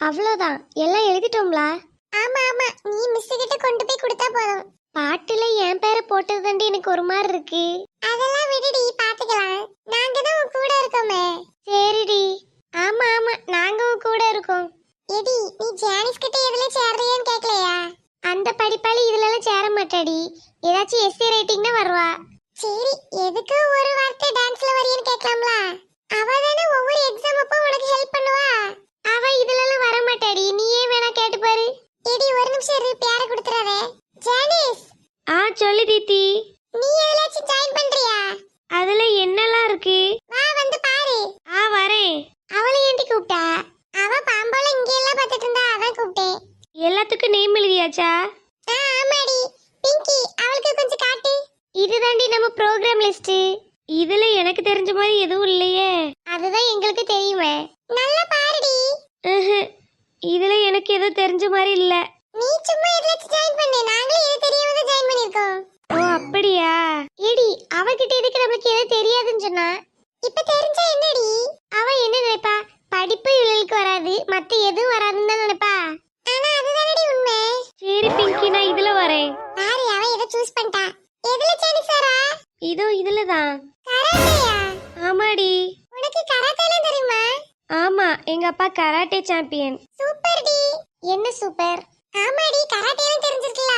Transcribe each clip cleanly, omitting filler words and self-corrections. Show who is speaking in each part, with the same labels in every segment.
Speaker 1: அவ்வளோதான், எல்லாம் எழுதிட்டோம்ல.
Speaker 2: ஆமா ஆமா, நீ மிஸ் கிட்ட கொண்டு போய் கொடுத்தா போதும்.
Speaker 1: பாட்டுல என் பேரை போட்டது தாண்டி எனக்கு ஒரு மாதிரி இருக்கு.
Speaker 2: அதெல்லாம் விடுடி, பாத்துக்கலாம். நாங்க தான் உன் கூட இருக்கோமே.
Speaker 1: சரிடி. ஆமா ஆமா, நாங்க உன் கூட இருக்கோம்.
Speaker 2: எடி, நீ ஜானிஸ் கிட்ட எதுல சேர்றியான்னு கேக்கலையா?
Speaker 1: அந்த படிப்பாளி இதுலலாம் சேர மாட்டாடி. ஏதாச்சும் எஸ்ஏ ரைட்டிங்னா வருவா.
Speaker 2: சரி, எதுக்கு ஒரு வார்த்தை டான்ஸ்ல வரியன்னு கேட்கலாம்ல. அவ தானே ஒவ்வொரு எக்ஸாம் அப்போ உனக்கு ஹெல்ப் பண்ணுவா.
Speaker 1: அவ இதுலலாம் வர மாட்டாடி, நீயே வேணா கேட்டு பாரு.
Speaker 2: எடி, ஒரு நிமிஷம் இரு, பேரை கொடுத்துறாதே. ஜானிஸ்,
Speaker 1: சொல்லு தீத்தி.
Speaker 2: நீ எதுலாச்சும் ஜாயின் பண்றியா?
Speaker 1: அதுல என்னெல்லாம் இருக்கு?
Speaker 2: வா வந்து பாரு.
Speaker 1: வரேன்.
Speaker 2: அவளை ஏண்டி கூப்பிட்டா? அவ பாம்போல இங்க எல்லாம் பார்த்துட்டு இருந்தா, அதான் கூப்பிட்டேன்.
Speaker 1: எல்லாத்துக்கும் நேம் எழுதியாச்சா?
Speaker 2: ஆமாடி. பிங்கி, அவளுக்கு கொஞ்சம் காட்டு.
Speaker 1: இதுதாண்டி நம்ம ப்ரோக்ராம் லிஸ்ட். இதுல எனக்கு தெரிஞ்ச மாதிரி எதுவும் இல்லையே.
Speaker 2: அதுதான் எங்களுக்கு தெரியுமே. நல்லா பாருடி.
Speaker 1: இதுல எனக்கு எதுவும் தெரிஞ்ச மாதிரி இல்ல.
Speaker 2: நீ சும்மா எதுலாச்சும் ஜாயின் பண்ணு, நாங்களே எது தெரியாம தான் ஜாயின் பண்ணிருக்கோம்.
Speaker 1: ஓ அப்படியா?
Speaker 2: ஏடி, அவகிட்ட எதுக்கு நமக்கு எது தெரியாதுன்னு சொன்னா? இப்ப தெரிஞ்சா என்னடி?
Speaker 1: அவ என்ன நினைப்பா? படிப்பு இவளுக்கு வராது, மத்த எதுவும் வராதுன்னு தான் நினைப்பா.
Speaker 2: ஆனா அதுதானடி உண்மை.
Speaker 1: சரி பிங்கி, நான் இதுல வரேன்.
Speaker 2: பாரு, அவ எதை சூஸ் பண்ணிட்டா. எதுல சானிசாரா?
Speaker 1: இதோ இதுலதான்.
Speaker 2: கராட்டேயா?
Speaker 1: ஆமாடி.
Speaker 2: உனக்கு கராட்டேலாம் தெரியுமா?
Speaker 1: ஆமா, எங்க அப்பா கராட்டே சாம்பியன்.
Speaker 2: சூப்பர் டி.
Speaker 1: என்ன சூப்பர்?
Speaker 2: ஆமாடி, கராட்டேலாம் தெரிஞ்சிருக்கல.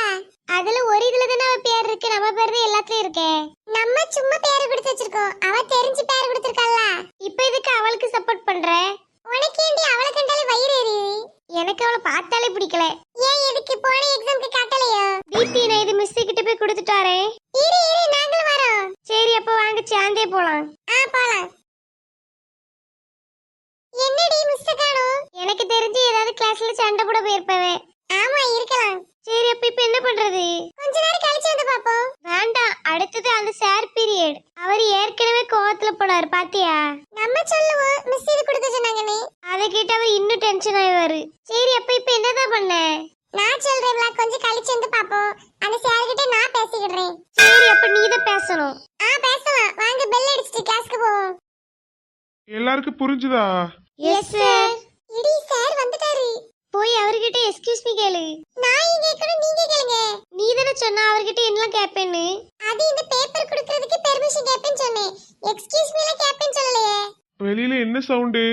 Speaker 1: அதுல ஒரு இதுல தானே அவ பேர் இருக்கு, நம்ம பேர் தான் எல்லாத்துலயும் இருக்கே.
Speaker 2: நம்ம சும்மா பேரு கொடுத்து வச்சிருக்கோம், அவ தெரிஞ்சு பேரு கொடுத்திருக்கல்ல.
Speaker 1: இப்ப எதுக்கு அவளுக்கு சப்போர்ட் பண்ற?
Speaker 2: உனக்கு ஏண்டி அவளை கண்டாலே வயிறு எரியுது?
Speaker 1: எனக்கு அவளை பார்த்தாலே பிடிக்கல.
Speaker 2: ஏன், எதுக்கு போன எக்ஸாம்க்கு காட்டலையோ?
Speaker 1: தீப்தி, நான் இது மிஸ் கிட்ட போய் கொடுத்துட்டு வரேன்.
Speaker 2: இரு இரு, நாங்களும் வரோம்.
Speaker 1: சரி, அப்ப வாங்க சேர்ந்தே போலாம்.
Speaker 2: போலாம். என்னடி மிஸ் காணோம்?
Speaker 1: எனக்கு தெரிஞ்சு ஏதாவது கிளாஸ்ல சண்டை போட போயிருப்பவே.
Speaker 2: ஆமா, இருக்கலாம்.
Speaker 1: சரி, அப்ப இப்ப என்ன பண்றது?
Speaker 2: கொஞ்ச நேரம் கழிச்சு வந்து பாப்போம்.
Speaker 1: வேண்டாம், அடுத்தது அந்த சார் பீரியட். அவர் ஏற்கனவே கோவத்துல போனாரு, பாத்தியா?
Speaker 2: நம்ம சொல்லுவோம் மிஸ் இது கொடுக்க சொன்னாங்கன்னு.
Speaker 1: அதை கேட்டு அவர் இன்னும் டென்ஷன் ஆயிவாரு. சரி, அப்ப இப்ப என்னதான் பண்ண?
Speaker 2: நான் சொல்றேன்ல, கொஞ்சம் கழிச்சு வந்து பாப்போம். அந்த சார் கிட்ட நான் பேசிக்கிறேன்.
Speaker 1: சரி, அப்ப நீதான் பேசணும்.
Speaker 2: பேசலாம். வாங்க, பெல் அடிச்சிட்டு கிளாஸ்க்கு போவோம்.
Speaker 3: எல்லாருக்கும் புரிஞ்சுதா?
Speaker 1: Yes sir.
Speaker 2: இடி, சார் வந்துட்டாரு.
Speaker 1: போய் அவர்கிட்ட எக்ஸ்கியூஸ் மீ கேளு.
Speaker 2: நான் இங்க கேக்கணும், நீங்க கேளுங்க.
Speaker 1: நீ தானே சொன்னா அவர்கிட்ட என்னலாம் கேட்பேன்னு.
Speaker 2: அது இந்த பேப்பர் கொடுக்கிறதுக்கு பெர்மிஷன் கேப்பேன்னு சொன்னேன். எக்ஸ்கியூஸ் மீல கேப்பேன்னு சொல்லலையே.
Speaker 3: வெளியில என்ன சவுண்டு?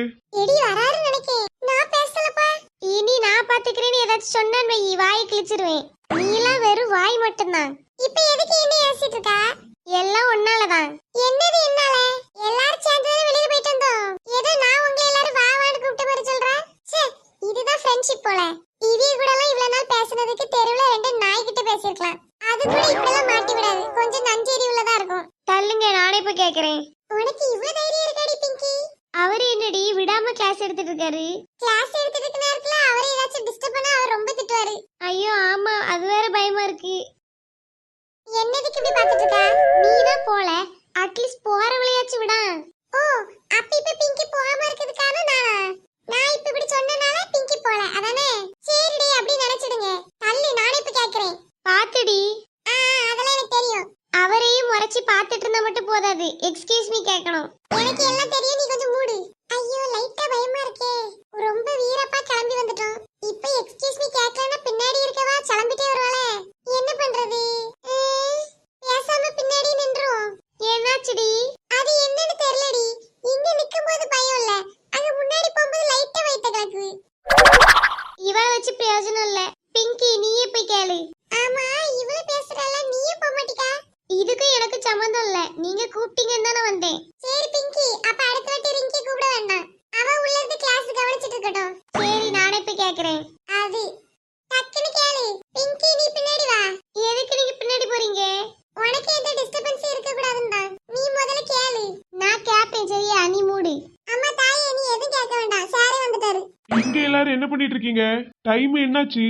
Speaker 2: இடி வராருன்னு நினைக்கேன். நான் பேசலப்பா.
Speaker 1: இனி நான் பாத்துக்கிறேன்னு ஏதாச்சும் சொன்னான் வை, வாயை கிழிச்சிருவேன். நீலாம் வெறும் வாய் மட்டும்தான்.
Speaker 2: இப்போ எதுக்கு என்ன யோசிச்சிட்டு இருக்கா?
Speaker 1: எல்லாம் ஒன்னாலதான்.
Speaker 2: என்னது என்னால? எல்லாரும் சேர்ந்து வெளியில போயிட்டு வந்தோம். ஏதோ நான் உங்களை எல்லாரும் வா வான்னு கூப்பிட்ட மாதிரி சொல்றேன். ச்சே, இதுதான் ஃப்ரெண்ட்ஷிப் போல. இவிய கூட எல்லாம் இவ்வளவு நாள் பேசினதுக்கு தெருவுல ரெண்டு நாய் கிட்ட பேசிருக்கலாம். அது கூட இப்பெல்லாம் மாட்டி விடாது, கொஞ்சம் நஞ்சேரி உள்ளதா இருக்கும்.
Speaker 1: தள்ளுங்க, நானே போய் கேக்குறேன்.
Speaker 2: உனக்கு இவ்வளவு தைரியம் இருக்காடி பிங்கி?
Speaker 1: அவர் என்னடி விடாம கிளாஸ் எடுத்துட்டு இருக்காரு?
Speaker 2: கிளாஸ் எடுத்துட்டு இருக்க நேரத்துல அவரை ஏதாச்சும் டிஸ்டர்ப் பண்ணா அவர் ரொம்ப திட்டுவாரு.
Speaker 1: ஐயோ ஆமா, அது வேற பயமா இருக்கு.
Speaker 2: என்னதுக்கு இப்படி பாத்துட்டு இருக்கா?
Speaker 1: நீதான் போல, அட்லீஸ்ட் போற வழியாச்சும் விடா.
Speaker 2: ஓ, அப்ப இப்ப பிங்கி போகாம இருக்கிறதுக்கான நான் இப்ப இப்படி சொன்னனால பிங்கி போல, அதானே? சரிடி, அப்படி நினைச்சிடுங்க. தள்ளு, நானே இப்ப கேக்குறேன்.
Speaker 1: பாத்துடி.
Speaker 2: அதெல்லாம் எனக்கு தெரியும்.
Speaker 1: அவரையும் முறைச்சி பாத்துட்டு இருந்தா மட்டும் போதாது, எக்ஸ்கியூஸ் மீ கேட்கணும்.
Speaker 2: எனக்கு எல்லாம் தெரியும், நீ கொஞ்சம் மூடு. ஐயோ, லைட்டா பயமா இருக்கே. ரொம்ப வீரப்பா கிளம்பி வந்துட்டோம். இப்ப எக்ஸ்கியூஸ் மீ கேட்கலன்னா பின்னாடி இருக்கவா கிளம்பிட்டே வருவாளே. என்ன பண்றது? பேசாம பின்னாடி நின்றோம்.
Speaker 1: என்னாச்சுடி?
Speaker 2: அது என்னன்னு தெரியலடி. இங்க நிக்கும்போது பயம் இல்ல, அங்க முன்னாடி போகும்போது லைட்டா வயித்த கலக்கு.
Speaker 1: இவள வச்சு பிரயோஜனம் இல்ல. பிங்கி, நீயே போய் கேளு.
Speaker 2: ஆமா, இவள பேசுறால, நீயே போக மாட்டிக்கா?
Speaker 1: இதுக்கும் எனக்கு சம்மந்தம் இல்ல, நீங்க கூப்பிட்டீங்கன்னு தானே வந்தேன்.
Speaker 2: சரி பிங்கி, அப்ப அடுத்த வாட்டி ரிங்கி கூப்பிட வேண்டாம். அவ உள்ள இருந்து கிளாஸ் கவனிச்சிட்டு இருக்கட்டும்.
Speaker 1: சரி, நானே போய் கேக்குறேன்.
Speaker 2: அது டக்குனு கேளு. பிங்கி, நீ பின்னாடி வா.
Speaker 1: எதுக்கு நீங்க பின்னாடி போறீங்க?
Speaker 2: உனக்கு எந்த டிஸ்டர்பன்ஸ் இருக்க கூடாதுன்னு. நீ முதல்ல கேளு.
Speaker 1: நான் கேப்பேன், சரியா? நீ மூடு.
Speaker 2: அம்மா தாயே, நீ எதுவும் கேட்க வேண்டாம், சாரே வந்துட்டாரு.
Speaker 3: இங்க எல்லாரும் என்ன பண்ணிட்டு இருக்கீங்க? டைம் என்னாச்சு?